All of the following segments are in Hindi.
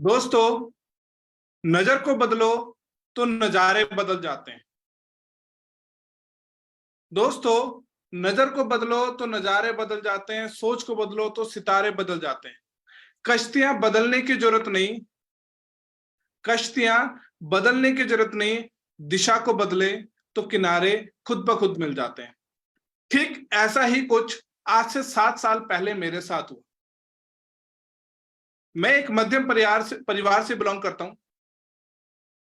दोस्तों, नजर को बदलो तो नजारे बदल जाते हैं। दोस्तों, नजर को बदलो तो नजारे बदल जाते हैं, सोच को बदलो तो सितारे बदल जाते हैं। कश्तियां बदलने की जरूरत नहीं, कश्तियां बदलने की जरूरत नहीं, दिशा को बदले तो किनारे खुद ब खुद मिल जाते हैं। ठीक ऐसा ही कुछ आज से 7 साल पहले मेरे साथ हुआ। मैं एक मध्यम परिवार से बिलोंग करता हूं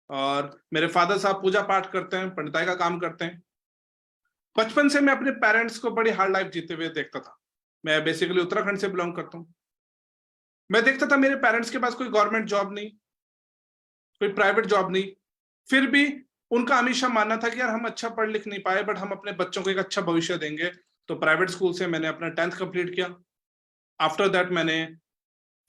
और मेरे फादर साहब पूजा पाठ करते हैं, पंडिताई का काम करते हैं। बचपन से मैं अपने पेरेंट्स को बड़ी हार्ड लाइफ जीते हुए देखता था। मैं बेसिकली उत्तराखंड से बिलोंग करता हूं। मैं देखता था मेरे पेरेंट्स के पास कोई गवर्नमेंट जॉब नहीं, कोई प्राइवेट जॉब नहीं, फिर भी उनका हमेशा मानना था कि यार हम अच्छा पढ़ लिख नहीं पाए बट हम अपने बच्चों को एक अच्छा भविष्य देंगे। तो प्राइवेट स्कूल से मैंने अपना 10th कंप्लीट किया। आफ्टर दैट मैंने,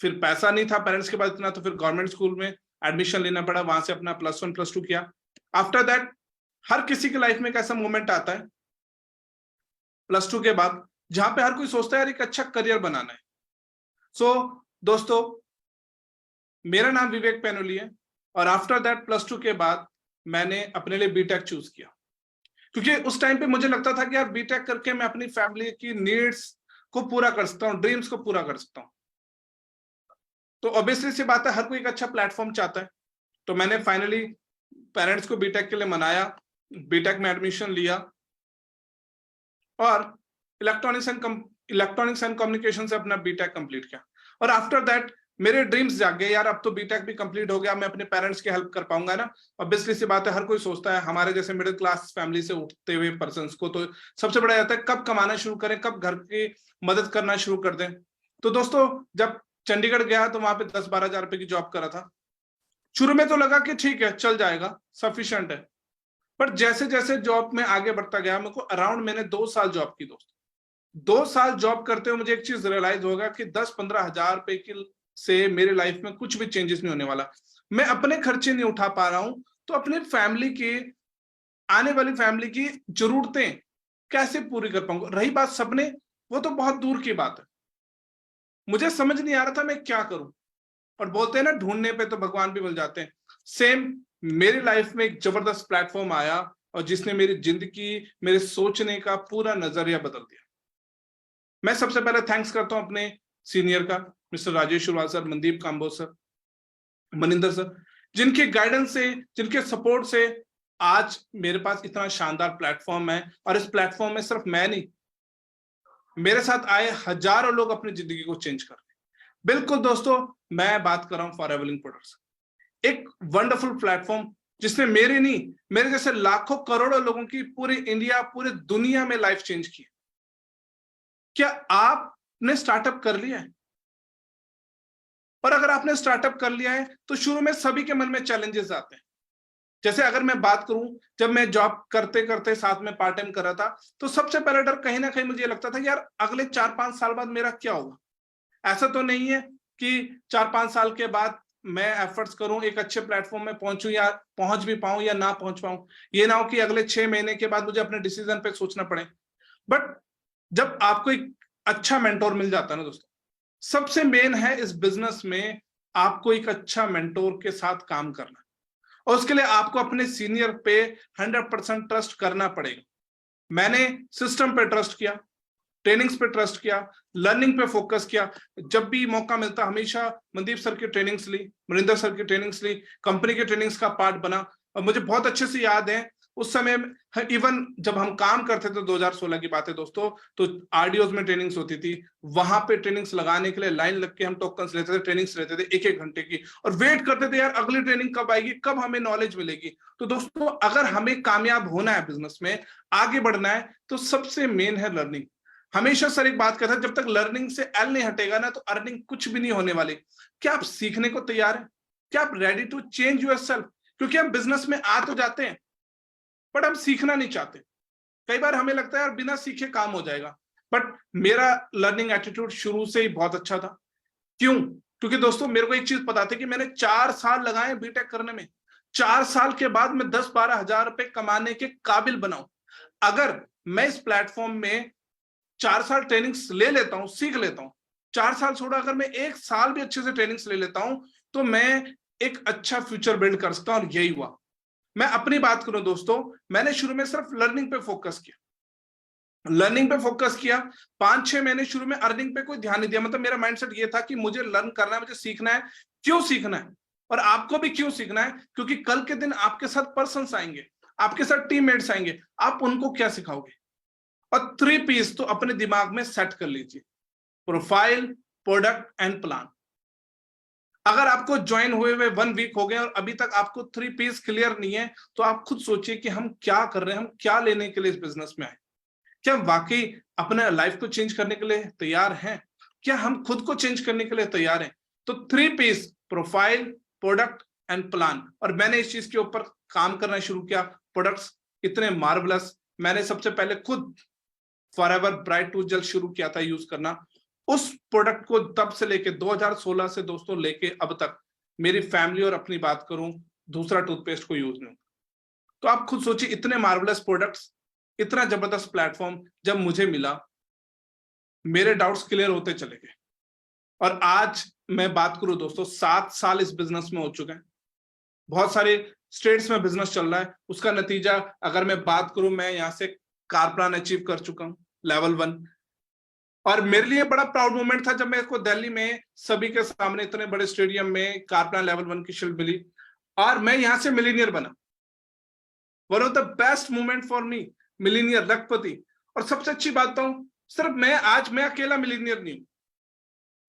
फिर पैसा नहीं था पेरेंट्स के पास इतना, तो फिर गवर्नमेंट स्कूल में एडमिशन लेना पड़ा, वहां से अपना +1 +2 किया। आफ्टर दैट हर किसी की लाइफ में एक ऐसा मोमेंट आता है +2 के बाद जहां पे हर कोई सोचता है यार एक अच्छा करियर बनाना है। सो दोस्तों, मेरा नाम विवेक पैनोली है और आफ्टर दैट +2 के बाद मैंने अपने लिए बीटेक चूज किया, क्योंकि उस टाइम पे मुझे लगता था कि यार बीटेक करके मैं अपनी फैमिली की नीड्स को पूरा कर सकता हूँ, ड्रीम्स को पूरा कर सकता हूँ। तो ऑब्वियसली सी बात है, हर कोई एक अच्छा प्लेटफॉर्म चाहता है। तो मैंने फाइनली पेरेंट्स को बीटेक के लिए मनाया, बीटेक में एडमिशन लिया और इलेक्ट्रॉनिक्स एंड कम्युनिकेशन से अपना बीटेक कंप्लीट किया। और आफ्टर दैट मेरे ड्रीम्स जाग गए, यार अब तो बीटेक भी कंप्लीट हो गया, मैं अपने पेरेंट्स की हेल्प कर पाऊंगा ना। ऑब्वियसली सी बात है, हर कोई सोचता है, हमारे जैसे मिडिल क्लास फैमिली से उठते हुए पर्सन को तो सबसे बड़ा जाता है कब कमाना शुरू करें, कब घर की मदद करना शुरू कर दें। तो दोस्तों, जब चंडीगढ़ गया तो वहां पे 10-12 हजार रुपए की जॉब करा था। शुरू में तो लगा कि ठीक है, चल जाएगा, सफिशिएंट है। पर जैसे जैसे जॉब में आगे बढ़ता गया, मेरे को अराउंड मैंने 2 साल जॉब की दोस्तों। 2 साल जॉब करते हुए मुझे एक चीज रियलाइज होगा कि 10-15 हजार रुपए की से मेरे लाइफ में कुछ भी चेंजेस नहीं होने वाला। मैं अपने खर्चे नहीं उठा पा रहा हूं, तो अपने फैमिली की, आने वाली फैमिली की जरूरतें कैसे पूरी कर पाऊंगा। रही बात सपने, वो तो बहुत दूर की बात है। मुझे समझ नहीं आ रहा था मैं क्या करूं। और बोलते हैं ना, ढूंढने पे तो भगवान भी मिल जाते हैं। सेम मेरी लाइफ में एक जबरदस्त प्लेटफॉर्म आया और जिसने मेरी जिंदगी, मेरे सोचने का पूरा नजरिया बदल दिया। मैं सबसे पहले थैंक्स करता हूं अपने सीनियर का, mister Rajesh Shurwal sir, Mandeep Kamboj sir, Maninder sir, जिनके गाइडेंस से, जिनके सपोर्ट से आज मेरे पास इतना शानदार प्लेटफॉर्म है। और इस प्लेटफॉर्म में सिर्फ मैं नहीं, मेरे साथ आए हजारों लोग अपनी जिंदगी को चेंज कर रहे हैं। बिल्कुल दोस्तों, मैं बात कर रहा हूं फॉरएवर लिंक प्रोडक्ट्स, एक वंडरफुल प्लेटफॉर्म जिसने मेरे नहीं, मेरे जैसे लाखों करोड़ों लोगों की पूरी इंडिया, पूरी दुनिया में लाइफ चेंज की। क्या आपने स्टार्टअप कर लिया है? और अगर आपने स्टार्टअप कर लिया है तो शुरू में सभी के मन में चैलेंजेस आते हैं। जैसे अगर मैं बात करूं, जब मैं जॉब करते करते साथ में पार्ट टाइम कर रहा था, तो सबसे पहला डर कहीं ना कहीं मुझे लगता था कि यार अगले 4-5 साल बाद मेरा क्या होगा। ऐसा तो नहीं है कि 4-5 साल के बाद मैं एफर्ट्स करूं, एक अच्छे प्लेटफॉर्म में पहुंचूं, या पहुंच भी पाऊं या ना पहुंच पाऊं। ये ना हो कि अगले 6 महीने के बाद मुझे अपने डिसीजन पे सोचना पड़े। बट जब आपको एक अच्छा मेंटोर मिल जाता है ना दोस्तों, सबसे मेन है इस बिजनेस में आपको एक अच्छा मेंटोर के साथ काम करना, और उसके लिए आपको अपने सीनियर पे 100% ट्रस्ट करना पड़ेगा। मैंने सिस्टम पे ट्रस्ट किया, ट्रेनिंग्स पे ट्रस्ट किया, लर्निंग पे फोकस किया। जब भी मौका मिलता हमेशा मनदीप सर की ट्रेनिंग्स ली, मनिंदर सर की ट्रेनिंग्स ली, कंपनी की ट्रेनिंग्स का पार्ट बना। और मुझे बहुत अच्छे से याद है उस समय, इवन जब हम काम करते थे, 2016 की बात है दोस्तों, तो आरडीओज में ट्रेनिंग्स होती थी। वहां पे ट्रेनिंग्स लगाने के लिए लाइन लग के हम टोकन्स लेते थे, ट्रेनिंग्स लेते थे 1-1 घंटे की, और वेट करते थे यार अगली ट्रेनिंग कब आएगी, कब हमें नॉलेज मिलेगी। तो दोस्तों, अगर हमें कामयाब होना है बिजनेस में, आगे बढ़ना है, तो सबसे मेन है लर्निंग। हमेशा सर एक बात कहता है, जब तक लर्निंग से एल नहीं हटेगा ना, तो अर्निंग कुछ भी नहीं होने वाली। क्या आप सीखने को तैयार हैं? क्या आप रेडी टू चेंज योरसेल्फ? क्योंकि हम बिजनेस में आ तो जाते हैं बट हम सीखना नहीं चाहते। कई बार हमें लगता है यार बिना सीखे काम हो जाएगा। बट मेरा लर्निंग एटीट्यूड शुरू से ही बहुत अच्छा था। क्यों? क्योंकि दोस्तों, मेरे को एक चीज पता थी कि मैंने 4 साल लगाए बीटेक करने में। 4 साल के बाद मैं 10-12 हजार रुपए कमाने के काबिल बनाऊं। अगर मैं इस प्लेटफॉर्म में 4 साल ट्रेनिंग्स ले लेता हूं, सीख लेता हूं, 4 साल छोड़ा, अगर मैं 1 साल भी अच्छे से ट्रेनिंग्स ले लेता हूं तो मैं एक अच्छा फ्यूचर बिल्ड कर सकता हूं। और यही हुआ। मैं अपनी बात करूं दोस्तों, मैंने शुरू में सिर्फ लर्निंग पे फोकस किया, 5-6 महीने शुरू में अर्निंग पे कोई ध्यान नहीं दिया। मतलब मेरा माइंडसेट ये था कि मुझे लर्न करना है, मुझे सीखना है। क्यों सीखना है और आपको भी क्यों सीखना है? क्योंकि कल के दिन आपके साथ पर्सन्स आएंगे, आपके साथ टीममेट्स आएंगे, आप उनको क्या सिखाओगे? और 3 पीस तो अपने दिमाग में सेट कर लीजिए, प्रोफाइल, प्रोडक्ट एंड प्लान। अगर आपको ज्वाइन हुए 1 वीक हो गए और अभी तक आपको 3 पीस क्लियर नहीं है, तो आप खुद सोचिए कि हम क्या कर रहे हैं, हम क्या लेने के लिए इस बिजनेस में आए। क्या वाकई अपने लाइफ को चेंज करने के लिए तैयार हैं? क्या हम खुद को चेंज करने के लिए तैयार हैं? तो 3 P's, profile, product and plan. और मैंने इस चीज के ऊपर काम करना शुरू किया। प्रोडक्ट्स इतने मार्वलस, मैंने सबसे पहले खुद फॉरएवर ब्राइट टूथ जेल शुरू किया था यूज करना। उस प्रोडक्ट को तब से लेके 2016 से दोस्तों लेके अब तक मेरी फैमिली और अपनी बात करूं, दूसरा टूथपेस्ट को यूज नहीं। तो आप खुद सोचिए, इतने मार्वलस प्रोडक्ट्स, इतना जबरदस्त प्लेटफॉर्म जब मुझे मिला, मेरे डाउट्स क्लियर होते चले गए। और आज मैं बात करूं दोस्तों, 7 साल इस बिजनेस में हो चुके हैं। बहुत सारे स्टेट्स में बिजनेस चल रहा है। उसका नतीजा अगर मैं बात करूं, मैं यहां से कार प्लान अचीव कर चुका हूं, लेवल 1। और मेरे लिए बड़ा प्राउड मोमेंट था जब मेरे को दिल्ली में सभी के सामने इतने बड़े स्टेडियम में कार प्लान लेवल 1 की शील्ड मिली और मैं यहां से मिलीनियर बना। One of the best moment for me, millionaire, लखपति। और सबसे अच्छी बात तो सिर्फ मैं अकेला मिलीनियर नहीं हूं।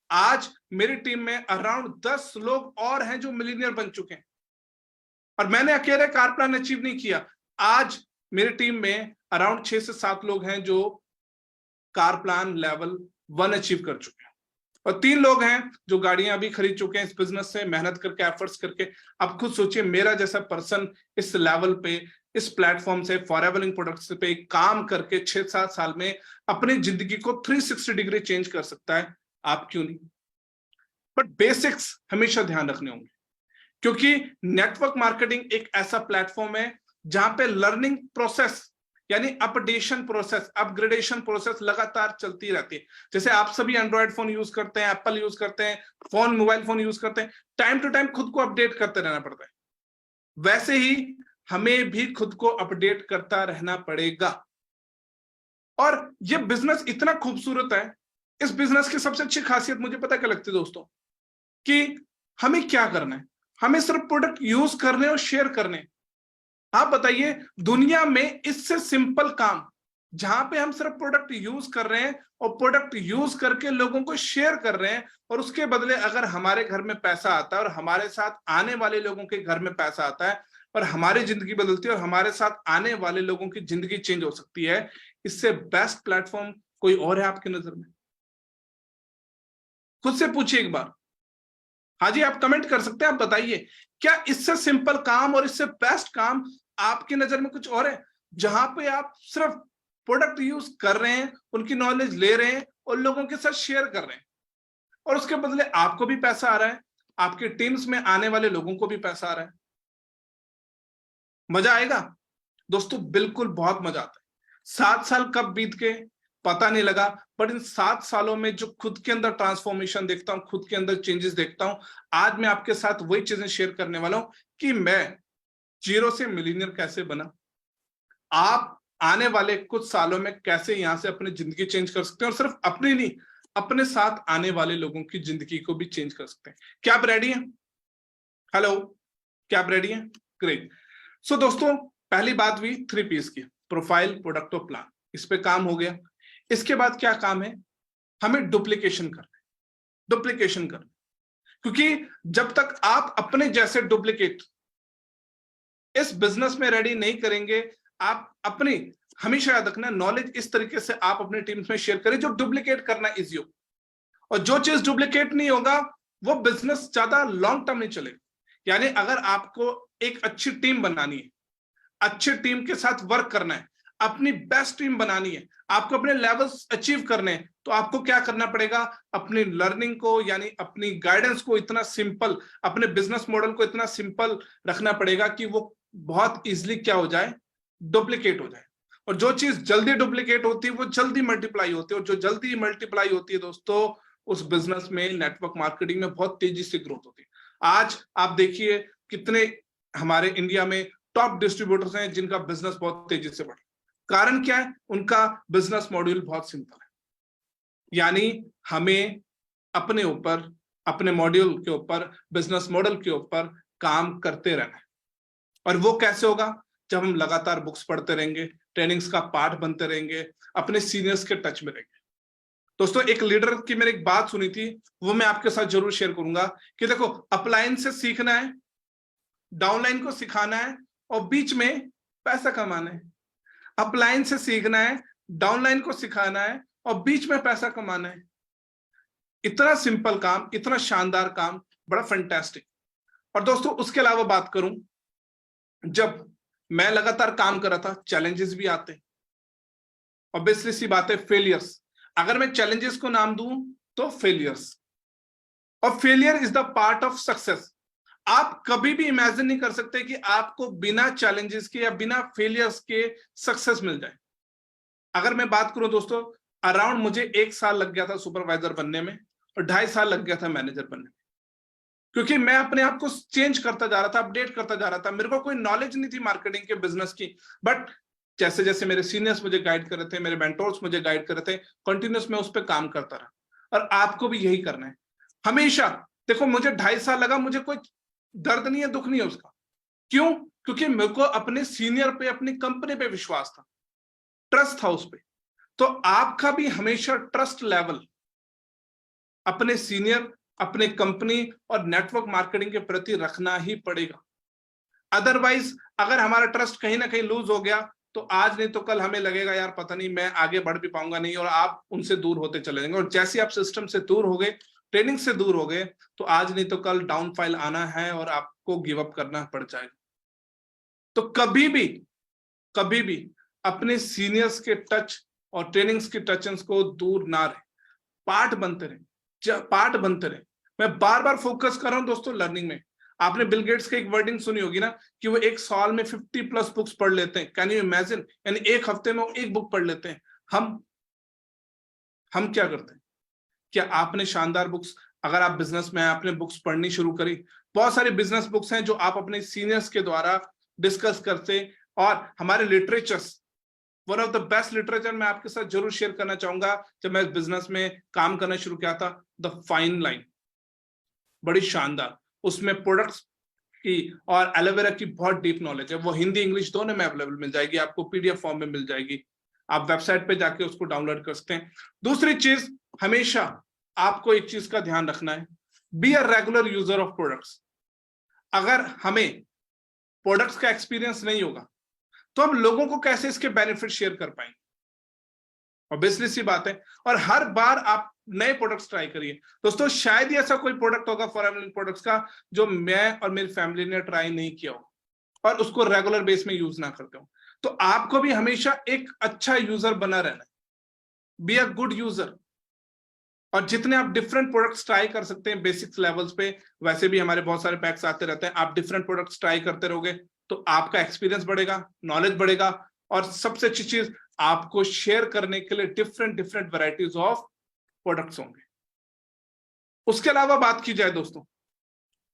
आज मेरी टीम में अराउंड 10 लोग और हैं जो मिलीनियर बन चुके हैं। और मैंने अकेले कार प्लान अचीव नहीं किया। आज मेरी टीम में अराउंड 6 से 7 लोग हैं जो कार प्लान लेवल 1 अचीव कर चुके हैं। और 3 लोग हैं जो गाड़ियां भी खरीद चुके हैं इस बिजनेस से, मेहनत करके, एफर्ट्स करके। आप खुद सोचिए, मेरा जैसा पर्सन इस लेवल पे, इस प्लेटफॉर्म से, फॉरएवर प्रोडक्ट्स पे काम करके 6-7 साल में अपनी जिंदगी को 360 डिग्री चेंज कर सकता है। आप क्यों नहीं? बट बेसिक्स हमेशा ध्यान रखने होंगे, क्योंकि नेटवर्क मार्केटिंग एक ऐसा प्लेटफॉर्म है जहां पे लर्निंग प्रोसेस यानी अपडेशन प्रोसेस, अपग्रेडेशन प्रोसेस लगातार चलती रहती है। जैसे आप सभी एंड्रॉयड फोन यूज करते हैं, एप्पल यूज करते हैं, मोबाइल फोन यूज करते हैं, टाइम टू टाइम खुद को अपडेट करते रहना पड़ता है। वैसे ही हमें भी खुद को अपडेट करता रहना पड़ेगा। और ये बिजनेस इतना खूबसूरत है। इस बिजनेस की सबसे अच्छी खासियत मुझे पता क्या लगती है दोस्तों, कि हमें क्या करना है, हमें सिर्फ प्रोडक्ट यूज करने और शेयर करने। आप बताइए, दुनिया में इससे सिंपल काम जहां पे हम सिर्फ प्रोडक्ट यूज कर रहे हैं और प्रोडक्ट यूज करके लोगों को शेयर कर रहे हैं, और उसके बदले अगर हमारे घर में पैसा आता है और हमारे साथ आने वाले लोगों के घर में पैसा आता है और हमारी जिंदगी बदलती है और हमारे साथ आने वाले लोगों की जिंदगी चेंज हो सकती है, इससे बेस्ट प्लेटफॉर्म कोई और है आपकी नजर में? खुद से पूछिए एक बार। हाँ जी, आप कमेंट कर सकते हैं, आप बताइए, क्या इससे सिंपल काम और इससे बेस्ट काम आपकी नजर में कुछ और है, जहां पे आप सिर्फ प्रोडक्ट यूज कर रहे हैं, उनकी नॉलेज ले रहे हैं और लोगों के साथ शेयर कर रहे हैं, और उसके बदले आपको भी पैसा आ रहा है, आपके टीम्स में आने वाले लोगों को भी पैसा आ रहा है? मजा आएगा दोस्तों, बिल्कुल बहुत मजा आता है। 7 साल कब बीत के पता नहीं लगा, बट इन 7 सालों में जो खुद के अंदर ट्रांसफॉर्मेशन देखता हूं, खुद के अंदर चेंजेस देखता हूं, आज मैं आपके साथ वही चीजें शेयर करने वाला हूं कि मैं जीरो से मिलीनियर कैसे बना। आप आने वाले कुछ सालों में कैसे यहां से अपनी जिंदगी चेंज कर सकते हैं, और सिर्फ अपनी नहीं, अपने साथ आने वाले लोगों की जिंदगी को भी चेंज कर सकते हैं। क्या आप रेडी हैं? हेलो, क्या आप रेडी हैं? ग्रेट। सो दोस्तों, पहली बात हुई 3 पीस की, प्रोफाइल, प्रोडक्ट और प्लान। इस पे काम हो गया। इसके बाद क्या काम है? हमें डुप्लीकेशन करना है, डुप्लीकेशन करना। क्योंकि जब तक आप अपने जैसे डुप्लीकेट इस बिजनेस में रेडी नहीं करेंगे, आप अपनी, हमेशा याद रखना, नॉलेज इस तरीके से आप अपने टीम्स में शेयर करें जो डुप्लीकेट करना इजी हो। और जो चीज डुप्लीकेट नहीं होगा, वो बिजनेस ज्यादा लॉन्ग टर्म नहीं चलेगा। यानी अगर आपको एक अच्छी टीम बनानी है, अच्छी टीम के साथ वर्क करना है, अपनी बेस्ट टीम बनानी है, आपको अपने लेवल्स अचीव करने हैं, तो आपको क्या करना पड़ेगा? अपनी लर्निंग को, यानी अपनी गाइडेंस को इतना सिंपल, अपने बिजनेस मॉडल को इतना सिंपल रखना पड़ेगा कि वो बहुत इजीली क्या हो जाए? डुप्लीकेट हो जाए। और जो चीज जल्दी डुप्लीकेट होती है वो जल्दी मल्टीप्लाई होती है, और जो जल्दी मल्टीप्लाई होती है दोस्तों, उस बिजनेस में, नेटवर्क मार्केटिंग में बहुत तेजी से ग्रोथ होती है। आज आप देखिए कितने हमारे इंडिया में टॉप डिस्ट्रीब्यूटर्स हैं जिनका बिजनेस बहुत तेजी से बढ़, कारण क्या है? उनका बिजनेस मॉड्यूल बहुत सिंपल है, यानी हमें अपने ऊपर, अपने मॉड्यूल के ऊपर, बिजनेस मॉडल के ऊपर काम करते रहना है। और वो कैसे होगा? जब हम लगातार बुक्स पढ़ते रहेंगे, ट्रेनिंग्स का पार्ट बनते रहेंगे, अपने सीनियर्स के टच में रहेंगे। दोस्तों, एक लीडर की मैंने एक बात सुनी थी, वो मैं आपके साथ जरूर शेयर करूंगा कि देखो, अपलाइन से सीखना है, डाउनलाइन को सिखाना है और बीच में पैसा कमाना है। अपलाइन से सीखना है, डाउनलाइन को सिखाना है और बीच में पैसा कमाना है। इतना सिंपल काम, इतना शानदार काम, बड़ा फैंटास्टिक। और दोस्तों, उसके अलावा बात करूं, जब मैं लगातार काम कर रहा था, चैलेंजेस भी आते, ऑब्वियसली सी बात है, फेलियर्स। अगर मैं चैलेंजेस को नाम दूं तो फेलियर्स, और failure is the part of success. आप कभी भी इमेजिन नहीं कर सकते कि आपको बिना चैलेंजेस के या बिना फेलियर्स के सक्सेस मिल जाए। अगर मैं बात करूं दोस्तों, अराउंड मुझे 1 साल लग गया था सुपरवाइजर बनने में और 2.5 साल लग गया था मैनेजर बनने में, क्योंकि मैं अपने आप को चेंज करता जा रहा था, अपडेट करता जा रहा था। मेरे को कोई नॉलेज नहीं थी मार्केटिंग के, बिजनेस की, बट जैसे जैसे मेरे सीनियर्स मुझे गाइड कर रहे थे, मेरे मेंटोर्स मुझे गाइड कर रहे थे, कंटिन्यूस मैं उस पर काम करता रहा। और आपको भी यही करना है हमेशा। देखो, मुझे 2.5 साल लगा, मुझे कोई दर्द नहीं है, दुख नहीं है उसका। क्यों? क्योंकि मेरे को अपने सीनियर पे, अपनी कंपनी पे विश्वास था, ट्रस्ट था उस पे। तो आपका भी हमेशा ट्रस्ट लेवल अपने सीनियर, अपने कंपनी और नेटवर्क मार्केटिंग के प्रति रखना ही पड़ेगा। अदरवाइज अगर हमारा ट्रस्ट कहीं ना कहीं लूज हो गया तो आज नहीं तो कल हमें लगेगा यार पता नहीं मैं आगे बढ़ भी पाऊंगा नहीं, और आप उनसे दूर होते चले जाएंगे। और जैसे आप सिस्टम से दूर हो गए, ट्रेनिंग से दूर हो गए, तो आज नहीं तो कल डाउनफॉल आना है और आपको गिव अप करना पड़ जाएगा। तो कभी भी अपने सीनियर्स के टच और ट्रेनिंग्स के टचेंस को दूर ना रहे, पार्ट बनते रहे। मैं बार बार फोकस कर रहा हूं दोस्तों लर्निंग में। आपने बिल गेट्स की एक वर्डिंग सुनी होगी ना कि वो एक साल में 50+ बुक्स पढ़ लेते हैं। Can you imagine? यानी एक हफ्ते में वो एक बुक पढ़ लेते हैं। हम क्या करते हैं? क्या आपने शानदार बुक्स, अगर आप बिजनेस में हैं, आपने बुक्स पढ़नी शुरू करी, बहुत सारी बिजनेस बुक्स हैं जो आप अपने सीनियर्स के द्वारा डिस्कस करते। और हमारे literatures, one of the best literature मैं आपके साथ जरूर शेयर करना चाहूंगा, जब मैं बिजनेस में काम करना शुरू किया था, द फाइन लाइन, बड़ी शानदार। उसमें प्रोडक्ट्स की और एलोवेरा की बहुत डीप नॉलेज है। वो हिंदी इंग्लिश दोनों में अवेलेबल मिल जाएगी आपको, पीडीएफ फॉर्म में मिल जाएगी, आप वेबसाइट पे जाके उसको डाउनलोड कर सकते हैं। दूसरी चीज, हमेशा आपको एक चीज का ध्यान रखना है, be a regular user of products. अगर हमें प्रोडक्ट्स का एक्सपीरियंस नहीं होगा तो हम लोगों को कैसे इसके बेनिफिट शेयर कर पाएंगे? ऑब्वियसली सी बात है। और हर बार आप नए प्रोडक्ट्स ट्राई करिए दोस्तों। शायद ही ऐसा कोई प्रोडक्ट होगा फॉरेन प्रोडक्ट्स का जो मैं और मेरी फैमिली ने ट्राई नहीं किया हो और उसको रेगुलर बेस में यूज ना करते हो। तो आपको भी हमेशा एक अच्छा यूजर बना रहना है, बी अ गुड यूजर। और जितने आप डिफरेंट प्रोडक्ट्स ट्राई कर सकते हैं बेसिक्स लेवल्स पे, वैसे भी हमारे बहुत सारे पैक्स आते रहते हैं, आप डिफरेंट प्रोडक्ट्स ट्राई करते रहोगे तो आपका एक्सपीरियंस बढ़ेगा, नॉलेज बढ़ेगा, और सबसे अच्छी चीज, आपको शेयर करने के लिए डिफरेंट वैरायटीज ऑफ प्रोडक्ट्स होंगे। उसके अलावा बात की जाए दोस्तों,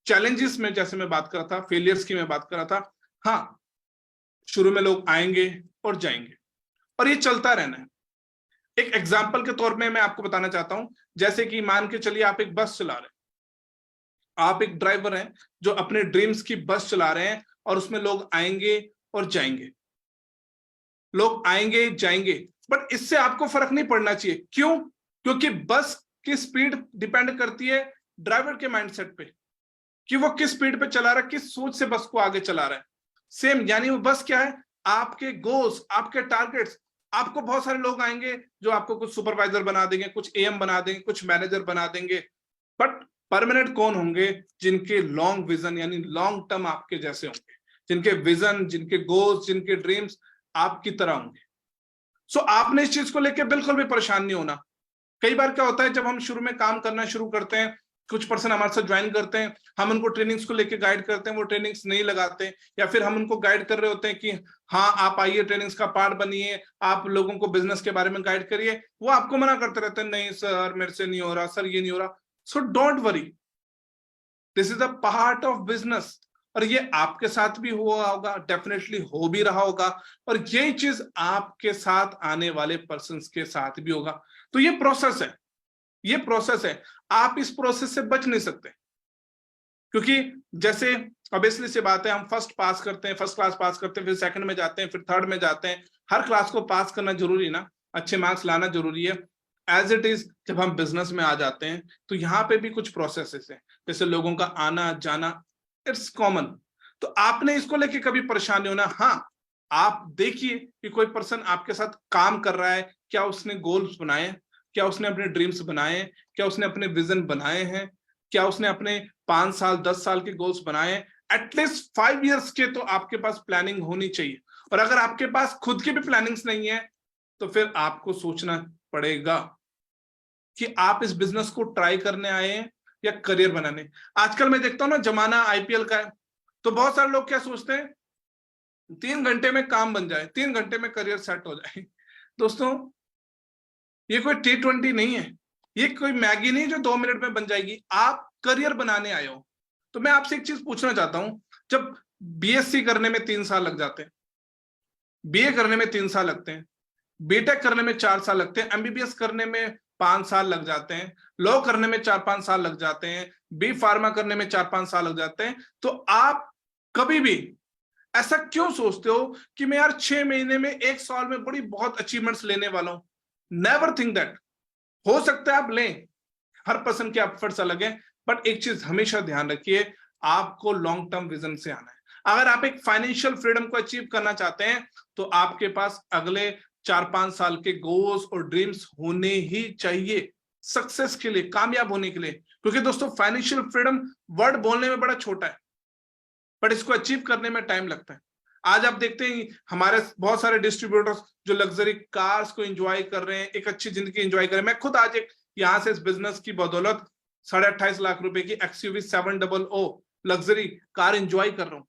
चैलेंजेस में जैसे मैं बात कर रहा था, फेलियर्स की मैं बात कर रहा था, हाँ, शुरू में लोग आएंगे और जाएंगे और ये चलता रहना है। एक एग्जाम्पल के तौर में मैं आपको बताना चाहता हूं, जैसे कि मान के चलिए आप एक बस चला रहे हैं, आप एक ड्राइवर हैं जो अपने ड्रीम्स की बस चला रहे हैं और उसमें लोग आएंगे और जाएंगे, लोग आएंगे जाएंगे, बट इससे आपको फर्क नहीं पड़ना चाहिए। क्यों? क्योंकि बस की स्पीड डिपेंड करती है ड्राइवर के माइंडसेट पे कि वो किस स्पीड पे चला रहा है, किस सोच से बस को आगे चला रहा है। सेम, यानी वो बस क्या है, आपके गोल्स, आपके टारगेट्स। आपको बहुत सारे लोग आएंगे जो आपको कुछ सुपरवाइजर बना देंगे, कुछ एएम बना देंगे, कुछ मैनेजर बना देंगे, बट परमानेंट कौन होंगे? जिनके लॉन्ग विजन यानी लॉन्ग टर्म आपके जैसे होंगे, जिनके विजन, जिनके गोल्स, जिनके ड्रीम्स आपकी तरह होंगे। सो आपने इस चीज को लेकर बिल्कुल भी परेशान नहीं होना। कई बार क्या होता है, जब हम शुरू में काम करना शुरू करते हैं, कुछ पर्सन हमारे साथ ज्वाइन करते हैं, हम उनको ट्रेनिंग्स को लेके गाइड करते हैं, वो ट्रेनिंग्स नहीं लगाते, या फिर हम उनको गाइड कर रहे होते हैं कि हाँ आप आइए ट्रेनिंग्स का पार्ट बनिए, आप लोगों को बिजनेस के बारे में गाइड करिए, वो आपको मना करते रहते हैं, नहीं सर मेरे से नहीं हो रहा, सर ये नहीं हो रहा। So don't worry, this is a part of business. और ये आपके साथ भी हुआ होगा, डेफिनेटली हो भी रहा होगा, और यही चीज आपके साथ आने वाले पर्सन्स के साथ भी होगा। तो ये प्रोसेस है, ये प्रोसेस है, आप इस प्रोसेस से बच नहीं सकते। क्योंकि जैसे ऑब्वियसली सी बात है, हम फर्स्ट पास करते हैं, फर्स्ट क्लास पास करते हैं, फिर सेकंड में जाते हैं, फिर थर्ड में जाते हैं, हर क्लास को पास करना जरूरी ना, अच्छे मार्क्स लाना जरूरी है। एज इट इज जब हम बिजनेस में आ जाते हैं तो यहाँ पे भी कुछ प्रोसेसेस है, जैसे लोगों का आना जाना, इट्स कॉमन। तो आपने इसको लेके कभी परेशान नहीं होना। हाँ, आप देखिए कि कोई पर्सन आपके साथ काम कर रहा है, क्या उसने गोल्स बनाए, क्या उसने अपने ड्रीम्स बनाए, क्या उसने अपने विजन बनाए हैं, क्या उसने अपने 5 साल 10 साल के गोल्स बनाए, एटलीस्ट 5 इयर्स के तो आपके पास प्लानिंग होनी चाहिए। और अगर आपके पास खुद की भी प्लानिंग्स नहीं है तो फिर आपको सोचना पड़ेगा कि आप इस बिजनेस को ट्राई करने आए हैं या करियर बनाने। आजकल मैं देखता हूं ना, जमाना आईपीएल का है, तो बहुत सारे लोग क्या सोचते हैं, 3 घंटे में काम बन जाए, 3 घंटे में करियर सेट हो जाए। दोस्तों, ये कोई T20 नहीं है, ये कोई मैगी नहीं जो 2 मिनट में बन जाएगी। आप करियर बनाने आए हो। तो मैं आपसे एक चीज पूछना चाहता हूं, जब बीएससी करने में 3 साल लग जाते हैं, बीए करने में 3 साल लगते हैं, बीटेक करने में 4 साल लगते हैं, एमबीबीएस करने में 5 साल लग जाते हैं, लॉ करने में 4-5 साल लग जाते हैं, बी फार्मा करने में 4-5 साल लग जाते हैं, तो आप कभी भी ऐसा क्यों सोचते हो कि मैं यार 6 महीने में 1 साल में बड़ी बहुत अचीवमेंट्स लेने वाला हूं? Never think that. हो सकता है आप लें, हर पर्सन के एफर्ट्स अलग है, बट एक चीज हमेशा ध्यान रखिए, आपको लॉन्ग टर्म विजन से आना है। अगर आप एक फाइनेंशियल फ्रीडम को अचीव करना चाहते हैं तो आपके पास अगले 4-5 साल के गोल्स और ड्रीम्स होने ही चाहिए सक्सेस के लिए, कामयाब होने के लिए। क्योंकि दोस्तों, फाइनेंशियल फ्रीडम वर्ड बोलने में बड़ा छोटा है, बट इसको अचीव करने में टाइम लगता है। आज आप देखते हैं हमारे बहुत सारे डिस्ट्रीब्यूटर्स जो लग्जरी कार्स को एंजॉय कर रहे हैं, एक अच्छी जिंदगी एंजॉय कर रहे हैं। मैं खुद आज एक यहां से इस बिजनेस की बदौलत 28.5 लाख रुपए की XUV 700 लग्जरी कार एंजॉय कर रहा हूं।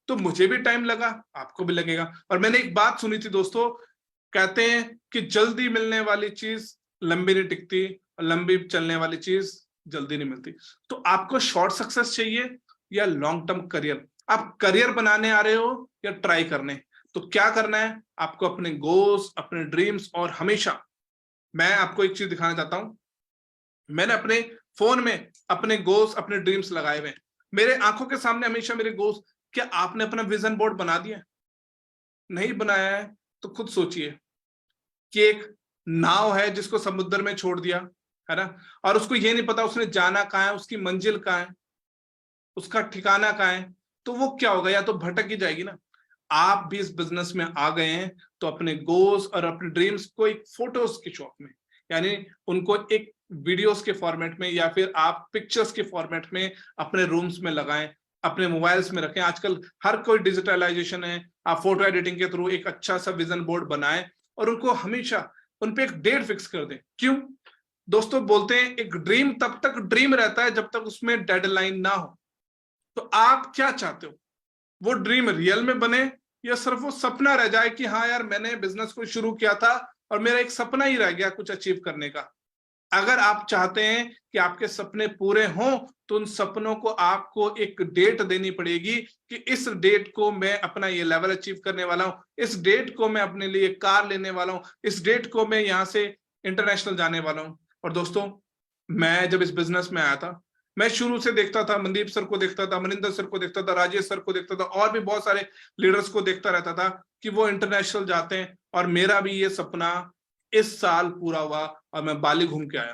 तो मुझे भी टाइम लगा, आपको भी लगेगा। और मैंने एक बात सुनी थी दोस्तों, कहते हैं कि जल्दी मिलने वाली चीज लंबी नहीं टिकती, और लंबी चलने वाली चीज जल्दी नहीं मिलती। तो आपको शॉर्ट सक्सेस चाहिए या लॉन्ग टर्म करियर? आप करियर बनाने आ रहे हो या ट्राई करने? तो क्या करना है आपको? अपने गोल्स, अपने ड्रीम्स, और हमेशा मैं आपको एक चीज दिखाना चाहता हूं, मैंने अपने फोन में अपने गोल्स, अपने ड्रीम्स लगाए हुए, मेरे आंखों के सामने हमेशा मेरे गोल्स। क्या आपने अपना विजन बोर्ड बना दिया? नहीं बनाया है तो खुद सोचिए कि एक नाव है जिसको समुद्र में छोड़ दिया है ना, और उसको ये नहीं पता उसने जाना कहाँ है, उसकी मंजिल कहाँ है, उसका ठिकाना कहाँ है, तो वो क्या होगा, या तो भटक ही जाएगी ना। आप भी इस बिजनेस में आ गए हैं तो अपने गोल्स और अपने ड्रीम्स को एक फोटोज के शॉप में, यानी उनको एक वीडियोस के फॉर्मेट में या फिर आप पिक्चर्स के फॉर्मेट में अपने रूम्स में लगाएं, अपने मोबाइल्स में रखें। आजकल हर कोई डिजिटलाइजेशन है, आप फोटो एडिटिंग के थ्रू एक अच्छा सा विजन बोर्ड बनाएं और उनको हमेशा उन पे एक डेट फिक्स कर दें। क्यों दोस्तों, बोलते हैं एक ड्रीम तब तक ड्रीम रहता है जब तक उसमें डेडलाइन ना हो। तो आप क्या चाहते हो, वो ड्रीम रियल में बने या सिर्फ वो सपना रह जाए कि हाँ यार मैंने बिजनेस को शुरू किया था और मेरा एक सपना ही रह गया कुछ अचीव करने का? अगर आप चाहते हैं कि आपके सपने पूरे हों तो उन सपनों को आपको एक डेट देनी पड़ेगी कि इस डेट को मैं अपना ये लेवल अचीव करने वाला हूं, इस डेट को मैं अपने लिए कार लेने वाला हूं, इस डेट को मैं यहां से इंटरनेशनल जाने वाला हूं। और दोस्तों, मैं जब इस बिजनेस में आया था, मैं शुरू से देखता था, मनदीप सर को देखता था, मनिंदर सर को देखता था, राजेश सर को देखता था, और भी बहुत सारे लीडर्स को देखता रहता था कि वो इंटरनेशनल जाते हैं, और मेरा भी ये सपना इस साल पूरा हुआ और मैं बाली घूम के आया।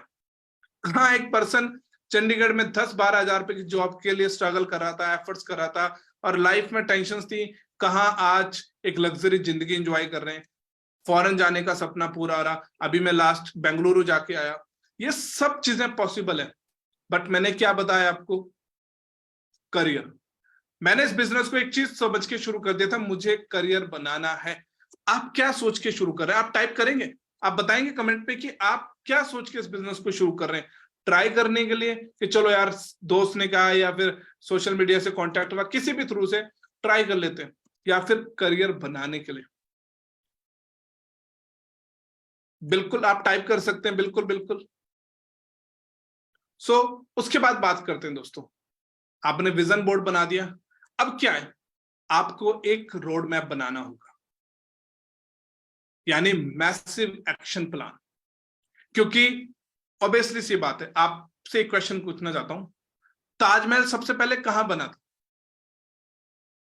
कहाँ एक पर्सन चंडीगढ़ में 10-12 हजार रुपए की जॉब के लिए स्ट्रगल कर रहा था, एफर्ट्स कर रहा था, और लाइफ में टेंशंस थी, कहाँ आज एक लग्जरी जिंदगी एंजॉय कर रहे हैं, फॉरेन जाने का सपना पूरा हो रहा। अभी मैं लास्ट बेंगलुरु जाके आया। ये सब चीजें पॉसिबल है, बट मैंने क्या बताया आपको? करियर। मैंने इस बिजनेस को एक चीज समझ के शुरू कर दिया था, मुझे करियर बनाना है। आप क्या सोच के शुरू कर रहे हैं? आप टाइप करेंगे, आप बताएंगे कमेंट पे कि आप क्या सोच के इस बिजनेस को शुरू कर रहे हैं। ट्राई करने के लिए कि चलो यार दोस्त ने कहा या फिर सोशल मीडिया से कांटेक्ट हुआ, किसी भी थ्रू से ट्राई कर लेते हैं, या फिर करियर बनाने के लिए? बिल्कुल आप टाइप कर सकते हैं, बिल्कुल बिल्कुल। सो उसके बाद बात करते हैं दोस्तों, आपने विजन बोर्ड बना दिया, अब क्या है, आपको एक रोड मैप बनाना होगा, यानी मैसिव एक्शन प्लान। क्योंकि ऑब्वियसली सी बात है, आपसे एक क्वेश्चन पूछना चाहता हूं, ताजमहल सबसे पहले कहां बना था?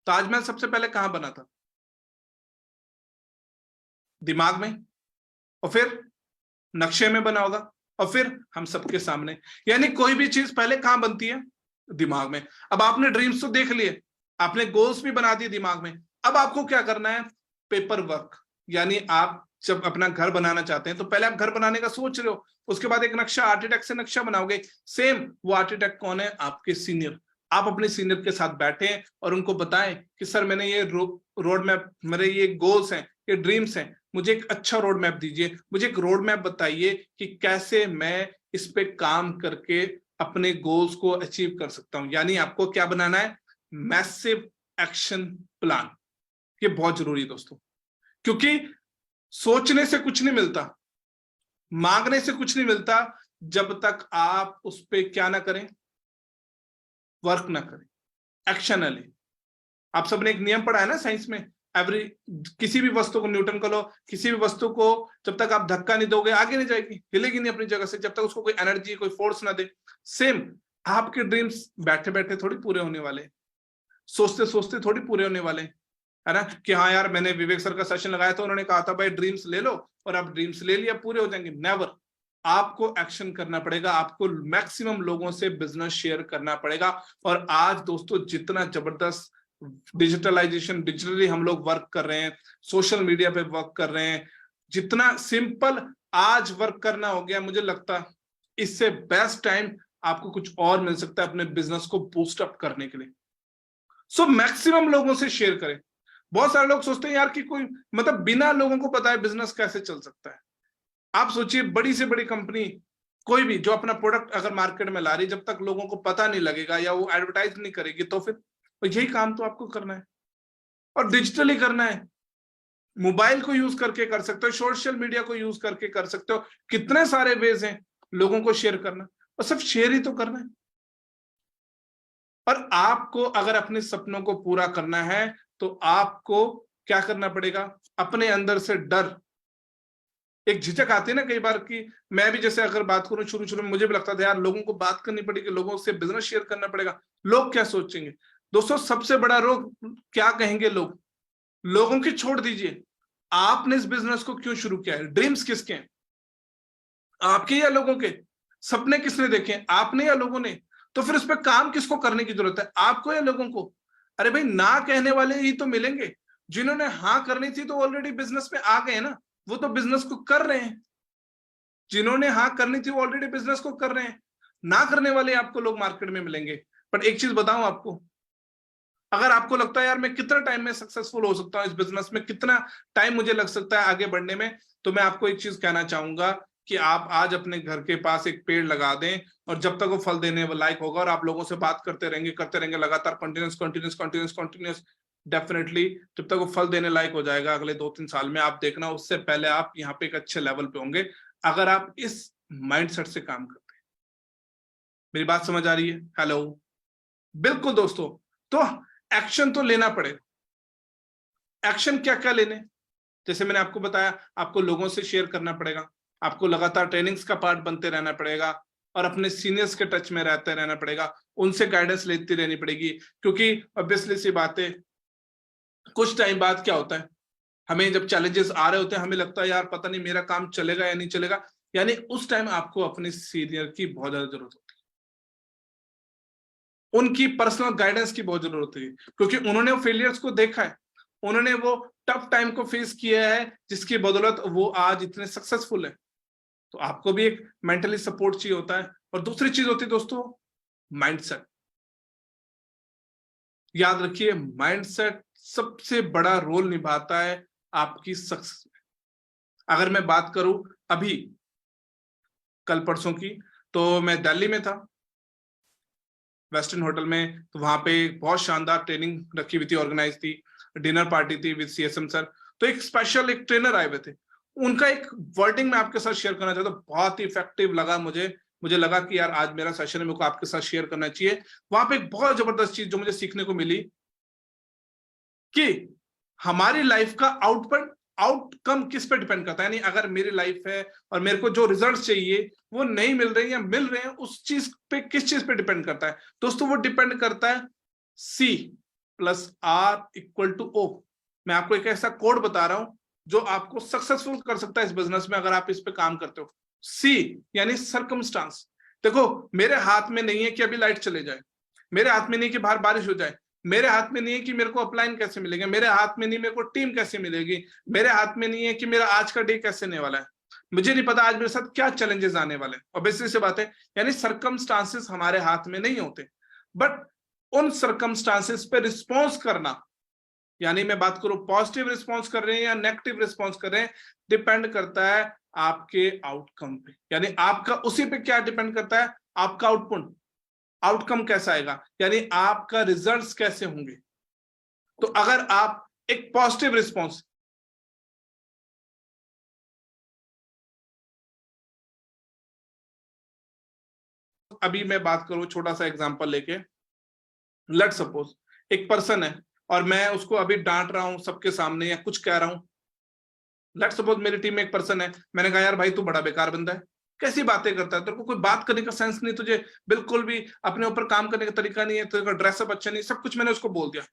ताजमहल सबसे पहले कहां बना था? दिमाग में, और फिर नक्शे में बना होगा, और फिर हम सबके सामने। यानी कोई भी चीज पहले कहां बनती है? दिमाग में। अब आपने ड्रीम्स तो देख लिए, आपने गोल्स भी बना दिए दिमाग में, अब आपको क्या करना है? Paper work. यानी आप जब अपना घर बनाना चाहते हैं तो पहले आप घर बनाने का सोच रहे हो, उसके बाद एक नक्शा, आर्किटेक्ट से नक्शा बनाओगे। सेम वो आर्किटेक्ट कौन है? आपके सीनियर। आप अपने सीनियर के साथ बैठे और उनको बताएं कि सर मैंने ये रोड मैप, मेरे ये गोल्स हैं, ये ड्रीम्स हैं, मुझे एक अच्छा रोड मैप दीजिए, मुझे एक रोड मैप बताइए कि कैसे मैं इस पे काम करके अपने गोल्स को अचीव कर सकता हूं। यानी आपको क्या बनाना है? Massive action plan. ये बहुत जरूरी है दोस्तों, क्योंकि सोचने से कुछ नहीं मिलता, मांगने से कुछ नहीं मिलता, जब तक आप उस पर क्या ना करें, वर्क ना करें, एक्शन ना लें। आप सबने एक नियम पढ़ा है ना साइंस में, किसी भी वस्तु को, न्यूटन को लो, किसी भी वस्तु को जब तक आप धक्का नहीं दोगे आगे नहीं जाएगी, हिलेगी नहीं अपनी जगह से, जब तक उसको कोई एनर्जी, कोई फोर्स ना दे। सेम आपके ड्रीम्स बैठे बैठे थोड़ी पूरे होने वाले, सोचते सोचते थोड़ी पूरे होने वाले, है ना? कि हाँ यार मैंने विवेक सर का सेशन लगाया था, उन्होंने कहा था भाई ड्रीम्स ले लो, और आप ड्रीम्स ले लिया पूरे हो जाएंगे। नेवर। आपको एक्शन करना पड़ेगा, आपको मैक्सिमम लोगों से बिजनेस शेयर करना पड़ेगा। और आज दोस्तों जितना जबरदस्त डिजिटलाइजेशन, डिजिटली हम लोग वर्क कर रहे हैं, सोशल मीडिया पे वर्क कर रहे हैं, जितना सिंपल आज वर्क करना हो गया, मुझे लगता है इससे बेस्ट टाइम आपको कुछ और मिल सकता है अपने बिजनेस को बूस्ट अप करने के लिए। सो मैक्सिमम लोगों से शेयर करें। बहुत सारे लोग सोचते हैं यार कि कोई, मतलब बिना लोगों को पता है बिजनेस कैसे चल सकता है। आप सोचिए, बड़ी से बड़ी कंपनी कोई भी जो अपना प्रोडक्ट अगर मार्केट में ला रही, जब तक लोगों को पता नहीं लगेगा या वो एडवर्टाइज नहीं करेगी, तो फिर यही काम तो आपको करना है, और डिजिटली करना है। मोबाइल को यूज करके कर सकते हो, सोशल मीडिया को यूज करके कर सकते हो, कितने सारे वेज हैं लोगों को शेयर करना, और सिर्फ शेयर ही तो करना है। और आपको अगर अपने सपनों को पूरा करना है तो आपको क्या करना पड़ेगा? अपने अंदर से डर, एक झिझक आती है ना कई बार की, मैं भी जैसे अगर बात करूं शुरू शुरू में मुझे भी लगता था यार लोगों को बात करनी पड़ेगी, लोगों से बिजनेस शेयर करना पड़ेगा, लोग क्या सोचेंगे। दोस्तों सबसे बड़ा रोग क्या कहेंगे लोग, लोगों की छोड़ दीजिए, आपने इस बिजनेस को क्यों शुरू किया है? ड्रीम्स किसके हैं? आपके या लोगों के? सपने किसने देखे, आपने या लोगों ने? तो फिर उस पर काम किसको करने की जरूरत है, आपको या लोगों को? अरे भाई ना कहने वाले ही तो मिलेंगे, जिन्होंने हाँ करनी थी तो ऑलरेडी बिजनेस में आ गए ना, वो तो बिजनेस को कर रहे हैं। जिन्होंने हाँ करनी थी वो ऑलरेडी बिजनेस को कर रहे हैं। ना करने वाले आपको लोग मार्केट में मिलेंगे। पर एक चीज बताऊं आपको, अगर आपको लगता है यार मैं कितना टाइम में सक्सेसफुल हो सकता हूं इस बिजनेस में, कितना टाइम मुझे लग सकता है आगे बढ़ने में, तो मैं आपको एक चीज कहना चाहूंगा कि आप आज अपने घर के पास एक पेड़ लगा दें, और जब तक वो फल देने लायक होगा और आप लोगों से बात करते रहेंगे लगातार, continuous continuous continuous continuous, definitely जब तक वो फल देने लायक हो जाएगा अगले 2-3 साल में, आप देखना उससे पहले आप यहाँ पे एक अच्छे लेवल पे होंगे, अगर आप इस माइंडसेट से काम करते हैं। मेरी बात समझ आ रही है? हेलो? बिल्कुल दोस्तों। तो एक्शन तो लेना पड़ेगा। एक्शन क्या क्या लेने, जैसे मैंने आपको बताया, आपको लोगों से शेयर करना पड़ेगा, आपको लगातार ट्रेनिंग्स का पार्ट बनते रहना पड़ेगा, और अपने सीनियर्स के टच में रहते रहना पड़ेगा, उनसे गाइडेंस लेती रहनी पड़ेगी। क्योंकि ऑब्वियसली सी बात है, कुछ टाइम बाद क्या होता है, हमें जब चैलेंजेस आ रहे होते हैं हमें लगता है यार पता नहीं मेरा काम चलेगा या नहीं चलेगा, यानी उस टाइम आपको अपने सीनियर की बहुत ज्यादा जरूरत होती है, उनकी पर्सनल गाइडेंस की बहुत जरूरत होती है, क्योंकि उन्होंने फेलियर्स को देखा है, उन्होंने वो टफ टाइम को फेस किया है, जिसकी बदौलत वो आज इतने सक्सेसफुल है। तो आपको भी एक मेंटली सपोर्ट चाहिए होता है। और दूसरी चीज होती है दोस्तों, माइंडसेट। याद रखिए, माइंडसेट सबसे बड़ा रोल निभाता है आपकी सक्सेस में। अगर मैं बात करूं अभी कल परसों की, तो मैं दिल्ली में था, वेस्टर्न होटल में, तो वहां पे बहुत शानदार ट्रेनिंग रखी हुई थी, ऑर्गेनाइज थी, डिनर पार्टी थी विद सीएसएम सर। तो एक स्पेशल एक ट्रेनर आए हुए थे, उनका एक वर्डिंग मैं आपके साथ शेयर करना चाहता हूँ, बहुत ही इफेक्टिव लगा मुझे लगा कि यार आज मेरा सेशन है, मेरे को आपके साथ शेयर करना चाहिए। वहां पे एक बहुत जबरदस्त चीज जो मुझे सीखने को मिली कि हमारी लाइफ का आउटकम किस पे डिपेंड करता है। यानी अगर मेरी लाइफ है और मेरे को जो रिजल्ट्स चाहिए वो नहीं मिल रहे हैं या मिल रहे हैं, उस चीज पे किस चीज पे डिपेंड करता है दोस्तों? वो डिपेंड करता है C+R=O। मैं आपको एक ऐसा कोड बता रहा हूं जो आपको सक्सेसफुल कर सकता है इस बिजनेस में अगर आप इस पे काम करते हो। C यानी सर्कमस्टांस। देखो मेरे हाथ में नहीं है कि अभी लाइट चले जाए, मेरे हाथ में नहीं कि बाहर बारिश हो जाए, मेरे हाथ में नहीं है कि मेरे को अपलाइन कैसे मिलेगा, मेरे हाथ में नहीं मेरे को टीम कैसे मिलेगी, मेरे हाथ में नहीं है कि मेरा आज का डे कैसे होने वाला है, मुझे नहीं पता आज मेरे साथ क्या चैलेंजेस आने वाले हैं। ऑब्वियसली सी बात है, यानी सर्कमस्टांसेस हमारे हाथ में नहीं होते, बट उन सर्कमस्टांसेस पे रिस्पॉन्स करना, यानी मैं बात करूं पॉजिटिव रिस्पॉन्स कर रहे हैं या नेगेटिव रिस्पॉन्स कर रहे हैं, डिपेंड करता है आपके आउटकम पे। यानी आपका उसी पे क्या डिपेंड करता है, आपका आउटकम कैसा आएगा, यानी आपका रिजल्ट्स कैसे होंगे। तो अगर आप एक पॉजिटिव रिस्पॉन्स, अभी मैं बात करूं छोटा सा एग्जांपल लेके, लेट सपोज एक पर्सन है और मैं उसको अभी डांट रहा हूं सबके सामने या कुछ कह रहा हूं। लेट सपोज मेरी टीम में एक पर्सन है, मैंने कहा यार भाई तू बड़ा बेकार बंदा है, कैसी बातें करता है, तेरे को कोई बात करने का सेंस नहीं, तुझे बिल्कुल भी अपने ऊपर काम करने का तरीका नहीं है, तेरे का ड्रेसअप अच्छा नहीं, सब कुछ मैंने उसको बोल दिया।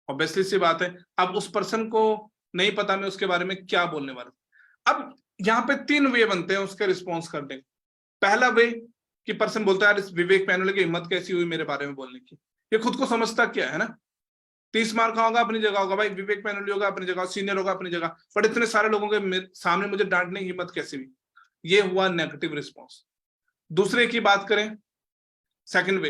ऑब्वियसली सी बात है, अब उस पर्सन को नहीं पता मैं उसके बारे में क्या बोलने वाला। अब यहाँ पे 3 वे बनते हैं उसके रिस्पॉन्स करने के। पहला वे कि पर्सन बोलता है यार इस विवेक पैनल की हिम्मत कैसी हुई मेरे बारे में बोलने की, ये खुद को समझता क्या है ना, 30 मार्क का होगा अपनी जगह होगा भाई, विवेक पैनल होगा अपनी जगह, सीनियर होगा अपनी जगह, बट इतने सारे लोगों के सामने मुझे डांटने की हिम्मत कैसे हुई, ये हुआ नेगेटिव रिस्पॉन्स। दूसरे की बात करें, सेकंड वे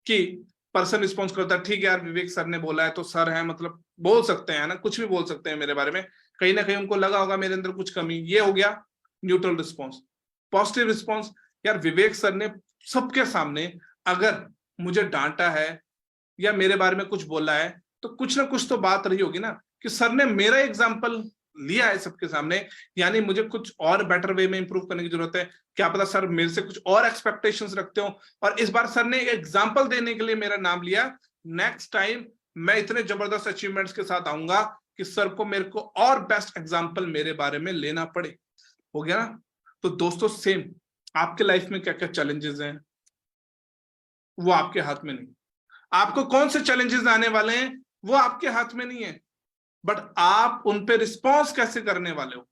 कि पर्सन रिस्पॉन्स करता है ठीक है यार विवेक सर ने बोला है तो सर है, मतलब बोल सकते हैं ना, कुछ भी बोल सकते हैं मेरे बारे में, कहीं ना कहीं उनको लगा होगा मेरे अंदर कुछ कमी, ये हो गया न्यूट्रल रिस्पॉन्स। पॉजिटिव रिस्पॉन्स, यार विवेक सर ने सबके सामने अगर मुझे डांटा है या मेरे बारे में कुछ बोला है तो कुछ ना कुछ तो बात रही होगी ना, कि सर ने मेरा एग्जाम्पल लिया है सबके सामने, यानी मुझे कुछ और बेटर वे में इंप्रूव करने की जरूरत है। क्या पता सर मेरे से कुछ और एक्सपेक्टेशंस रखते हो और इस बार सर ने एग्जाम्पल देने के लिए मेरा नाम लिया, नेक्स्ट टाइम मैं इतने जबरदस्त अचीवमेंट्स के साथ आऊंगा कि सर को मेरे को और बेस्ट एग्जाम्पल मेरे बारे में लेना पड़े। हो गया ना? तो दोस्तों सेम आपके लाइफ में क्या क्या चैलेंजेस हैं वो आपके हाथ में नहीं, आपको कौन से चैलेंजेस आने वाले हैं वो आपके हाथ में नहीं है, बट आप उन पे रिस्पॉन्स कैसे करने वाले हो,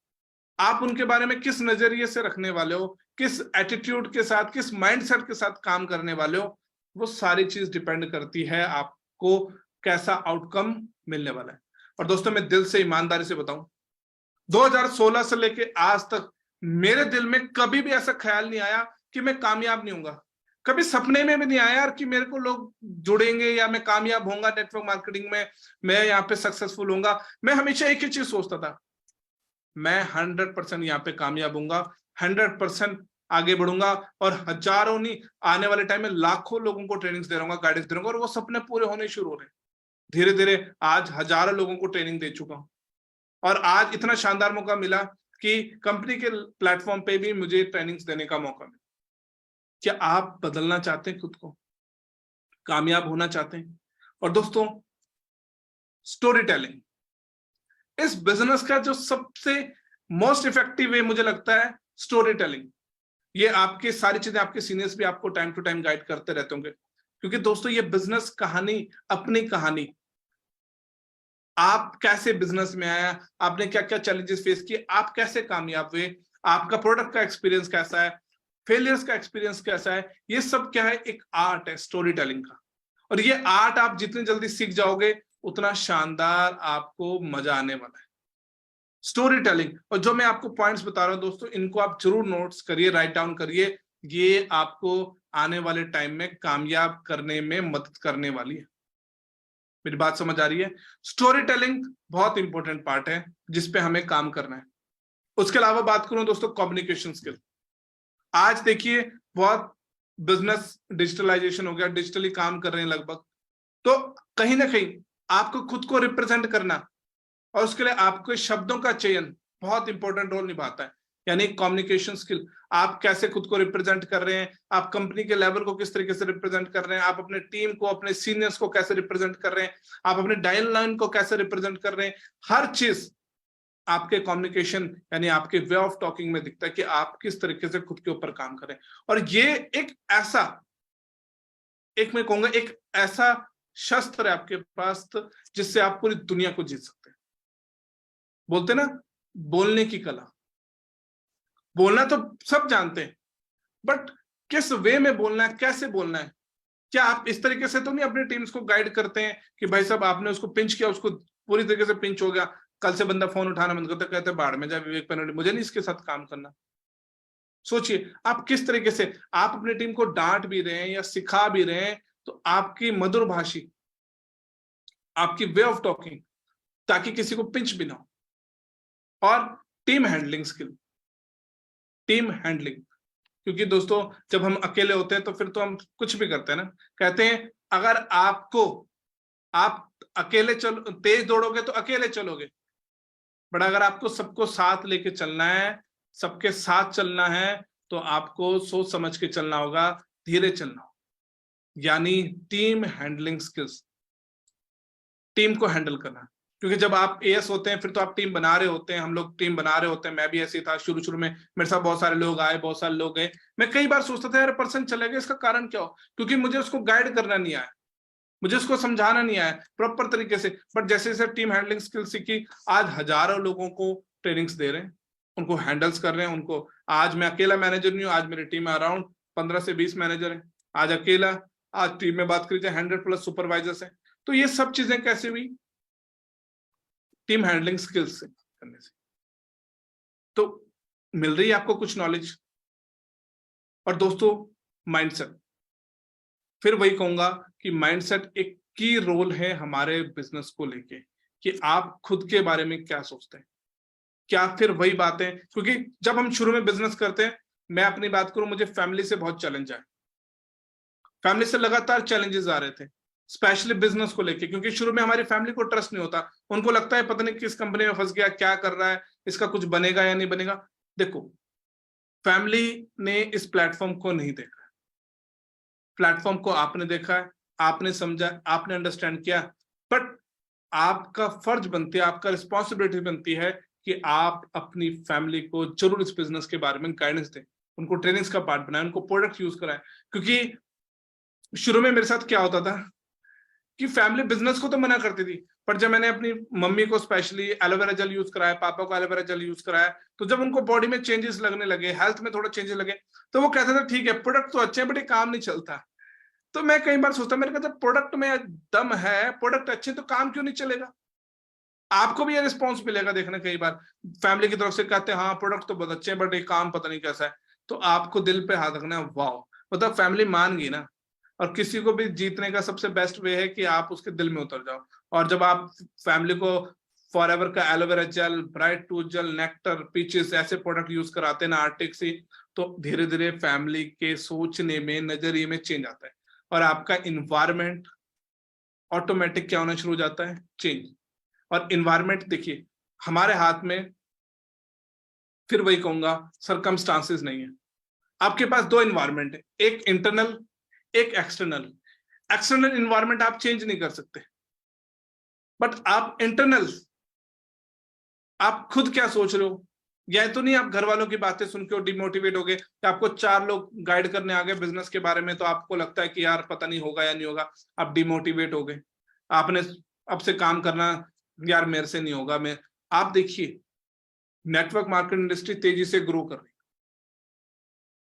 आप उनके बारे में किस नजरिए से रखने वाले हो, किस एटीट्यूड के साथ, किस माइंडसेट के साथ काम करने वाले हो, वो सारी चीज डिपेंड करती है आपको कैसा आउटकम मिलने वाला है। और दोस्तों मैं दिल से ईमानदारी से बताऊं, 2016 से लेके आज तक मेरे दिल में कभी भी ऐसा ख्याल नहीं आया कि मैं कामयाब नहीं होऊंगा, कभी सपने में भी नहीं आया यार कि मेरे को लोग जुड़ेंगे या मैं कामयाब होऊंगा नेटवर्क मार्केटिंग में, मैं यहाँ पे सक्सेसफुल होऊंगा। मैं हमेशा एक ही चीज सोचता था, मैं 100% यहाँ पे कामयाब होऊंगा, 100% आगे बढ़ूंगा और हजारों नहीं आने वाले टाइम में लाखों लोगों को ट्रेनिंग्स दे रहूंगा, गाइडेंस दे रहूंगा, और वो सपने पूरे होने शुरू हो रहे हैं धीरे धीरे। आज हजारों लोगों को ट्रेनिंग दे चुका हूं और आज इतना शानदार मौका मिला कि कंपनी के प्लेटफॉर्म पे भी मुझे ट्रेनिंग्स देने का मौका मिला। क्या आप बदलना चाहते हैं, खुद को कामयाब होना चाहते हैं? और दोस्तों स्टोरी टेलिंग इस बिजनेस का जो सबसे मोस्ट इफेक्टिव वे मुझे लगता है स्टोरी टेलिंग। ये आपके सारी चीजें आपके सीनियर्स भी आपको टाइम टू टाइम गाइड करते रहते होंगे, क्योंकि दोस्तों ये बिजनेस कहानी, अपनी कहानी, आप कैसे बिजनेस में आया, आपने क्या क्या चैलेंजेस फेस किए, आप कैसे कामयाब हुए, आपका प्रोडक्ट का एक्सपीरियंस कैसा है, फेलियर्स का एक्सपीरियंस कैसा है, ये सब क्या है, एक आर्ट है स्टोरी टेलिंग का। और ये आर्ट आप जितनी जल्दी सीख जाओगे उतना शानदार आपको मजा आने वाला है स्टोरी टेलिंग। और जो मैं आपको पॉइंट्स बता रहा हूं दोस्तों, इनको आप जरूर नोट्स करिए, राइट डाउन करिए, ये आपको आने वाले टाइम में कामयाब करने में मदद करने वाली है। मेरी बात समझ आ रही है? स्टोरी टेलिंग बहुत इंपॉर्टेंट पार्ट है जिसपे हमें काम करना है। उसके अलावा बात करूं दोस्तों कम्युनिकेशन स्किल, आज देखिए बहुत बिजनेस डिजिटलाइजेशन हो गया, डिजिटली काम कर रहे हैं लगभग। तो कहीं ना कहीं आपको खुद को रिप्रेजेंट करना और उसके लिए आपके शब्दों का चयन बहुत इंपॉर्टेंट रोल निभाता है। यानी कम्युनिकेशन स्किल, आप कैसे खुद को रिप्रेजेंट कर रहे हैं, आप कंपनी के लेवल को किस तरीके से रिप्रेजेंट कर रहे हैं, आप अपने टीम को, अपने सीनियर्स को कैसे रिप्रेजेंट कर रहे हैं, आप अपने डायल लाइन को कैसे रिप्रेजेंट कर रहे हैं। हर चीज आपके कम्युनिकेशन यानी आपके वे ऑफ टॉकिंग में दिखता है कि आप किस तरीके से खुद के ऊपर काम करें। और ये एक ऐसा, एक मैं कहूंगा एक ऐसा शस्त्र है आपके पास जिससे आप पूरी दुनिया को जीत सकते हैं। बोलते ना, बोलने की कला। बोलना तो सब जानते हैं, बट किस वे में बोलना है, कैसे बोलना है। क्या आप इस तरीके से तो नहीं अपने टीम्स को गाइड करते हैं कि भाई साहब आपने उसको पिंच किया, उसको पूरी तरीके से पिंच हो गया, कल से बंदा फोन उठाना बंद करता, कहते बाढ़ में जाए विवेक पेनल्टी, मुझे नहीं इसके साथ काम करना। सोचिए आप किस तरीके से आप अपनी टीम को डांट भी रहे हैं या सिखा भी रहे हैं, तो आपकी मधुर भाषी, आपकी वे ऑफ टॉकिंग, ताकि किसी को पिंच भी ना हो। और team handling skill, team handling, क्योंकि दोस्तों जब हम अकेले होते हैं तो फिर तो हम कुछ भी करते हैं ना। कहते हैं अगर आपको, आप अकेले चलो, तेज दौड़ोगे तो अकेले चलोगे, बट अगर आपको सबको साथ लेके चलना है, सबके साथ चलना है, तो आपको सोच समझ के चलना होगा, धीरे चलना होगा। यानी टीम हैंडलिंग स्किल्स, टीम को हैंडल करना। क्योंकि जब आप एएस होते हैं फिर तो आप टीम बना रहे होते हैं, हम लोग टीम बना रहे होते हैं। मैं भी ऐसे ही था शुरू शुरू में, मेरे साथ बहुत सारे लोग आए, बहुत सारे लोग गए। मैं कई बार सोचता था यार पर्सन चले गए, इसका कारण क्या हो, क्योंकि मुझे उसको गाइड करना नहीं आया, मुझे उसको समझाना नहीं आया प्रॉपर तरीके से। बट जैसे जैसे टीम हैंडलिंग स्किल सीखी, आज हजारों लोगों को ट्रेनिंग्स दे रहे हैं, उनको हैंडल्स कर रहे हैं। उनको आज मैं अकेला मैनेजर नहीं हूँ, आज मेरी टीम में अराउंड 15 से 20 मैनेजर है। आज अकेला, आज टीम में बात करी जाए 100+ सुपरवाइजर्स है। तो ये सब चीजें कैसे हुई, टीम हैंडलिंग स्किल्स से करने से। तो मिल रही है आपको कुछ नॉलेज। और दोस्तों माइंडसेट, फिर वही कहूंगा कि माइंडसेट एक की रोल है हमारे बिजनेस को लेके, कि आप खुद के बारे में क्या सोचते हैं। क्या फिर वही बात है, क्योंकि जब हम शुरू में बिजनेस करते हैं, मैं अपनी बात करूं, मुझे फैमिली से बहुत चैलेंज आए, फैमिली से लगातार चैलेंजेस आ रहे थे, स्पेशली बिजनेस को लेके। क्योंकि शुरू में हमारी फैमिली को ट्रस्ट नहीं होता, उनको लगता है पता नहीं किस कंपनी में फंस गया, क्या कर रहा है, इसका कुछ बनेगा या नहीं बनेगा। देखो, फैमिली ने इस प्लेटफॉर्म को नहीं देखा, प्लेटफॉर्म को आपने देखा है, आपने समझा, आपने अंडरस्टैंड किया। बट आपका फर्ज बनती है, आपका रिस्पॉन्सिबिलिटी बनती है कि आप अपनी फैमिली को जरूर इस बिजनेस के बारे में गाइडेंस दें, उनको ट्रेनिंग्स का पार्ट बनाए, उनको प्रोडक्ट यूज कराएं। क्योंकि शुरू में मेरे साथ क्या होता था कि फैमिली बिजनेस को तो मना करती थी, पर जब मैंने अपनी मम्मी को स्पेशली एलोवेरा जेल यूज कराया, पापा को एलोवेरा जेल यूज कराया, तो जब उनको बॉडी में चेंजेस लगने लगे, हेल्थ में थोड़ा चेंजेस लगे, तो वो कहते थे ठीक है प्रोडक्ट तो अच्छे हैं बट ये काम नहीं चलता। तो मैं कई बार सोचता, मेरे कहता प्रोडक्ट में दम है, प्रोडक्ट अच्छे, तो काम क्यों नहीं चलेगा। आपको भी ये रिस्पॉन्स मिलेगा, देखना कई बार फैमिली की तरफ से कहते हैं हाँ प्रोडक्ट तो बहुत अच्छे हैं बट ये काम पता नहीं कैसा है। तो आपको दिल पे हाथ रखना है, वाह मतलब फैमिली मान गई ना। और किसी को भी जीतने का सबसे बेस्ट वे है कि आप उसके दिल में उतर जाओ। और जब आप फैमिली को फॉरएवर का aloe vera gel, bright tooth gel, nectar, peaches ऐसे प्रोडक्ट यूज कराते हैं ना, आर्टिक सी, तो धीरे धीरे फैमिली के सोचने में, नजरिए में चेंज आता है। और आपका इन्वायरमेंट ऑटोमेटिक क्या होना शुरू हो जाता है, चेंज। और इन्वायरमेंट देखिए हमारे हाथ में, फिर वही कहूंगा सरकमस्टांसेस नहीं है। आपके पास दो इन्वायरमेंट है, एक इंटरनल, एक एक्सटर्नल। एक्सटर्नल इन्वायरमेंट आप चेंज नहीं कर सकते, बट आप इंटरनल, आप खुद क्या सोच रहे हो। यह तो नहीं आप घर वालों की बातें सुन के डिमोटिवेट हो गए, या आपको 4 लोग गाइड करने आ गए बिजनेस के बारे में, तो आपको लगता है कि यार पता नहीं होगा या नहीं होगा, आप डिमोटिवेट हो गए, आपने अब से काम करना, यार मेरे से नहीं होगा। मैं, आप देखिए नेटवर्क मार्केटिंग इंडस्ट्री तेजी से ग्रो कर रही है,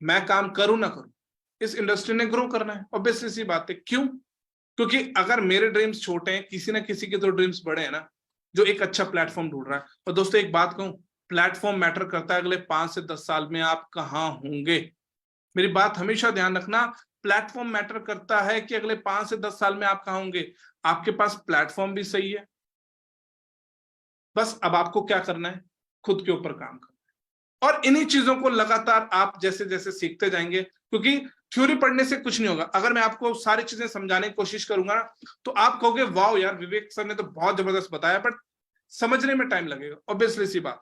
मैं काम करूं ना करूं, इस इंडस्ट्री ने ग्रो करना है, ऑब्वियसली सी बात है। क्यों, क्योंकि अगर मेरे ड्रीम्स छोटे हैं, किसी ना किसी के तो ड्रीम्स बड़े हैं ना, जो एक अच्छा प्लेटफॉर्म ढूंढ रहा है। और दोस्तों एक बात कहूं, प्लेटफॉर्म मैटर करता है, अगले 5 से 10 साल में आप कहां होंगे। मेरी बात हमेशा ध्यान रखना, प्लेटफॉर्म मैटर करता है कि अगले 5 से 10 साल में आप कहां होंगे। आपके पास प्लेटफॉर्म भी सही है, बस अब आपको क्या करना है, खुद के ऊपर काम करना है। और इन्हीं चीजों को लगातार आप जैसे जैसे सीखते जाएंगे, क्योंकि थ्योरी पढ़ने से कुछ नहीं होगा। अगर मैं आपको सारी चीजें समझाने की कोशिश करूंगा ना, तो आप कहोगे वाह यार विवेक सर ने तो बहुत जबरदस्त बताया, बट समझने में टाइम लगेगा। ऑब्वियसली सी बात,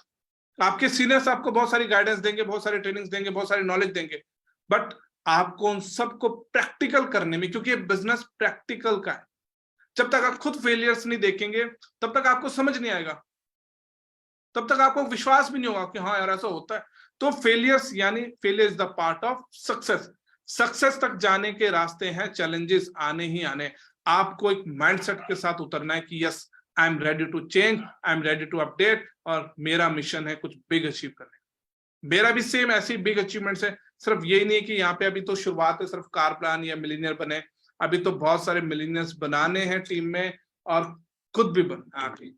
आपके सीनियर्स आपको बहुत सारी गाइडेंस देंगे, बहुत सारी ट्रेनिंग्स देंगे, बहुत सारी नॉलेज देंगे, बट आपको उन सबको प्रैक्टिकल करने में, क्योंकि ये बिजनेस प्रैक्टिकल का है, जब तक आप खुद फेलियर्स नहीं देखेंगे तब तक आपको समझ नहीं आएगा, तब तक आपको विश्वास भी नहीं होगा कि हाँ यार ऐसा होता है। तो फेलियर्स यानी failure is the part of success. Success तक जाने के रास्ते हैं, चैलेंजेस आने ही आने। आपको एक माइंडसेट के साथ उतरना है कि yes I am ready to change, I am ready to update, और मेरा मिशन है कुछ बिग अचीव करने। मेरा भी सेम ऐसी बिग अचीवमेंट्स है, सिर्फ यही नहीं है कि यहाँ पे अभी तो शुरुआत है सिर्फ कार प्लान या मिलीनियर बने, अभी तो बहुत सारे मिलीनियर्स बनाने हैं टीम में, और खुद भी बनना है।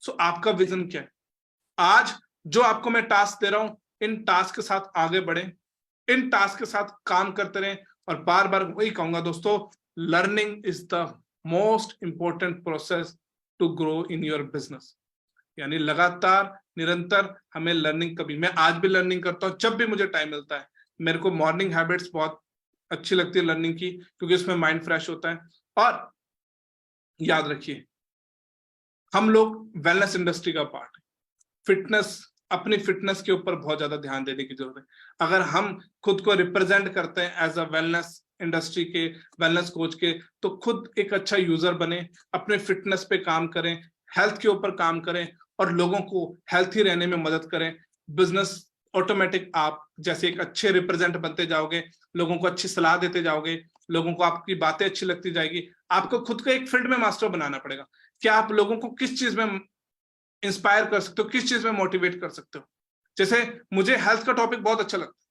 सो आपका विजन क्या है? आज जो आपको मैं टास्क दे रहा हूं, इन टास्क के साथ आगे बढ़ें, इन टास्क के साथ काम करते रहें, और बार बार वही कहूंगा दोस्तों, learning is the most important process to grow in your business. यानी लगातार निरंतर हमें लर्निंग, कभी मैं आज भी लर्निंग करता हूं, जब भी मुझे टाइम मिलता है। मेरे को मॉर्निंग हैबिट्स बहुत अच्छी लगती है लर्निंग की, क्योंकि इसमें माइंड फ्रेश होता है। और याद रखिए, हम लोग वेलनेस इंडस्ट्री का पार्ट है। फिटनेस, अपनी फिटनेस के ऊपर बहुत ज्यादा ध्यान देने की जरूरत है। अगर हम खुद को रिप्रेजेंट करते हैं एज अ वेलनेस इंडस्ट्री के, वेलनेस कोच के, तो खुद एक अच्छा यूजर बने, अपने फिटनेस पे काम करें, हेल्थ के ऊपर काम करें, और लोगों को हेल्थी रहने में मदद करें। बिजनेस ऑटोमेटिक आप जैसे एक अच्छे रिप्रेजेंट बनते जाओगे, लोगों को अच्छी सलाह देते जाओगे, लोगों को आपकी बातें अच्छी लगती जाएगी। आपको खुद को एक फील्ड में मास्टर बनाना पड़ेगा कि आप लोगों को किस चीज में इंस्पायर कर सकते हो, किस चीज में मोटिवेट कर सकते हो। जैसे मुझे हेल्थ का टॉपिक बहुत अच्छा लगता है,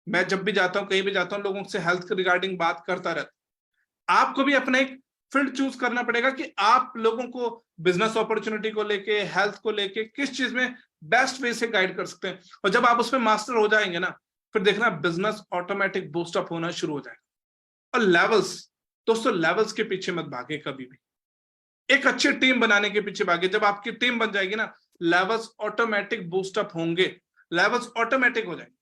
मैं जब भी जाता हूं, कहीं भी जाता हूं, लोगों से हेल्थ के रिगार्डिंग बात करता रहता। आपको भी अपना एक फील्ड चूज करना पड़ेगा कि आप लोगों को बिजनेस अपॉर्चुनिटी को लेके, हेल्थ को लेके किस चीज में बेस्ट वे से गाइड कर सकते हैं। और जब आप उसमें मास्टर हो जाएंगे ना, फिर देखना बिजनेस ऑटोमेटिक बूस्टअप होना शुरू हो जाएगा। और लेवल्स, दोस्तों लेवल्स के पीछे मत भागे कभी भी, एक अच्छी टीम बनाने के पीछे भागे। जब आपकी टीम बन जाएगी ना, लेवल्स ऑटोमेटिक बूस्टअप होंगे, लेवल्स ऑटोमेटिक हो जाएंगे।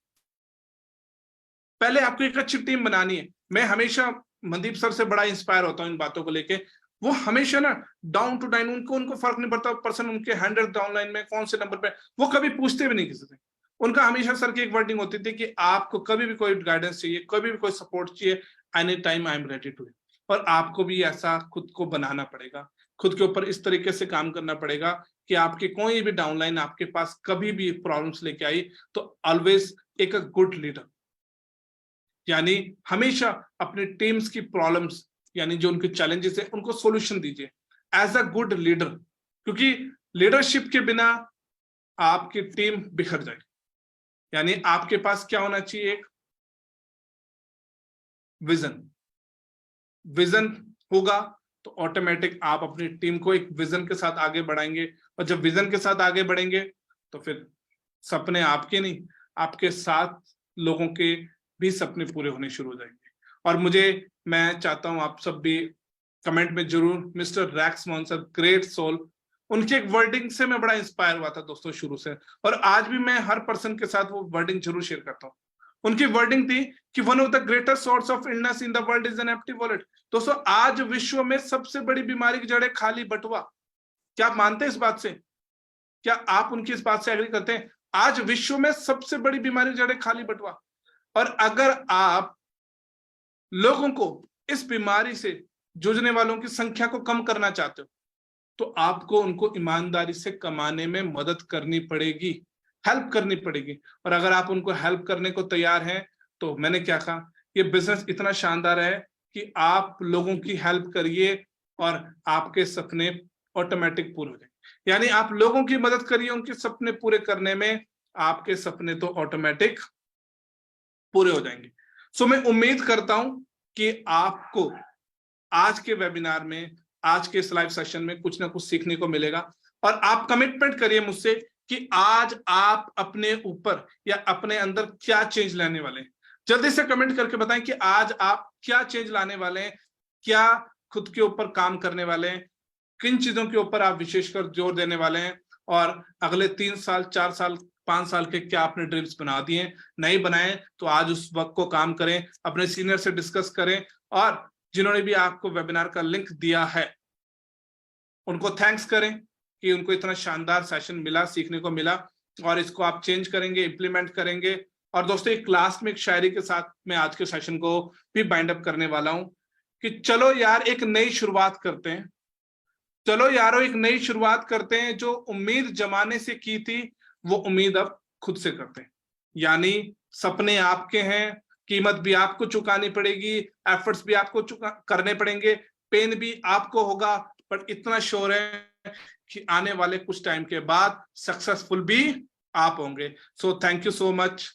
पहले आपको एक अच्छी टीम बनानी है। मैं हमेशा मनदीप सर से बड़ा इंस्पायर होता हूं इन बातों को लेके। वो हमेशा ना डाउन टू डाउन, उनको फर्क नहीं पड़ता पर्सन उनके 100 ऑनलाइन में कौन से नंबर पे, वो कभी पूछते भी नहीं किसी से। उनका हमेशा सर की एक वर्डिंग होती थी कि आपको कभी भी कोई गाइडेंस चाहिए, कभी भी कोई सपोर्ट चाहिए, any time I am ready to. और आपको भी ऐसा खुद को बनाना पड़ेगा, खुद के ऊपर इस तरीके से काम करना पड़ेगा कि आपके कोई भी डाउनलाइन आपके पास कभी भी प्रॉब्लम्स लेके आई, तो ऑलवेज एक अ गुड लीडर, यानी हमेशा अपने टीम्स की प्रॉब्लम्स, यानी जो उनके चैलेंजेस है, उनको सॉल्यूशन दीजिए एज अ गुड लीडर। क्योंकि लीडरशिप के बिना आपकी टीम बिखर जाएगी। यानी आपके पास क्या होना चाहिए? एक विजन। विजन होगा तो ऑटोमेटिक आप अपनी टीम को एक विजन के साथ आगे बढ़ाएंगे। और जब विजन के साथ आगे बढ़ेंगे तो फिर सपने आपके नहीं, आपके साथ लोगों के भी सपने पूरे होने शुरू हो जाएंगे। और मैं चाहता हूं आप सब भी कमेंट में जरूर mister Rex Mohan sir, great soul, उनकी एक वर्डिंग से मैं बड़ा इंस्पायर हुआ था दोस्तों शुरू से, और आज भी मैं हर पर्सन के साथ वो वर्डिंग जरूर शेयर करता हूं। उनकी वर्डिंग थी कि one of the greatest source of illness in the world is an empty wallet. दोस्तों आज विश्व में सबसे बड़ी बीमारी की जड़ है खाली बटुआ। क्या आप मानते हैं इस बात से? क्या आप उनकी इस बात से एग्री करते हैं? आज विश्व में सबसे बड़ी बीमारी की जड़ है खाली बटुआ। और अगर आप लोगों को इस बीमारी से जूझने वालों की संख्या को कम करना चाहते हो, तो आपको उनको ईमानदारी से कमाने में मदद करनी पड़ेगी, हेल्प करनी पड़ेगी। और अगर आप उनको हेल्प करने को तैयार हैं, तो मैंने क्या कहा, ये बिजनेस इतना शानदार है कि आप लोगों की हेल्प करिए और आपके सपने ऑटोमेटिक पूरे हो जाएंगे। यानी आप लोगों की मदद करिए उनके सपने पूरे करने में, आपके सपने तो ऑटोमेटिक पूरे हो जाएंगे। सो मैं उम्मीद करता हूं कि आपको आज के वेबिनार में, आज के इस लाइव सेशन में कुछ ना कुछ सीखने को मिलेगा। और आप कमिटमेंट करिए मुझसे कि आज आप अपने ऊपर या अपने अंदर क्या चेंज लाने वाले हैं। जल्दी से कमेंट करके बताएं कि आज आप क्या चेंज लाने वाले हैं, क्या खुद के ऊपर काम करने वाले हैं, किन चीजों के ऊपर आप विशेषकर जोर देने वाले हैं, और अगले 3 साल 4 साल 5 साल के क्या आपने ड्रीम्स बना दिए, नहीं बनाए तो आज उस वक्त को काम करें, अपने सीनियर से डिस्कस करें, और जिन्होंने भी आपको वेबिनार का लिंक दिया है उनको थैंक्स करें कि उनको इतना शानदार सेशन मिला, सीखने को मिला, और इसको आप चेंज करेंगे, इंप्लीमेंट करेंगे। और दोस्तों एक लास्ट में एक शायरी के साथ मैं आज के सेशन को भी बाइंड अप करने वाला हूं कि चलो यार एक नई शुरुआत करते हैं, चलो यारो एक नई शुरुआत करते हैं, जो उम्मीद जमाने से की थी वो उम्मीद अब खुद से करते हैं। यानी सपने आपके हैं, कीमत भी आपको चुकानी पड़ेगी, एफर्ट्स भी आपको करने पड़ेंगे, पेन भी आपको होगा, पर इतना श्योर है कि आने वाले कुछ टाइम के बाद सक्सेसफुल भी आप होंगे। So thank you so much.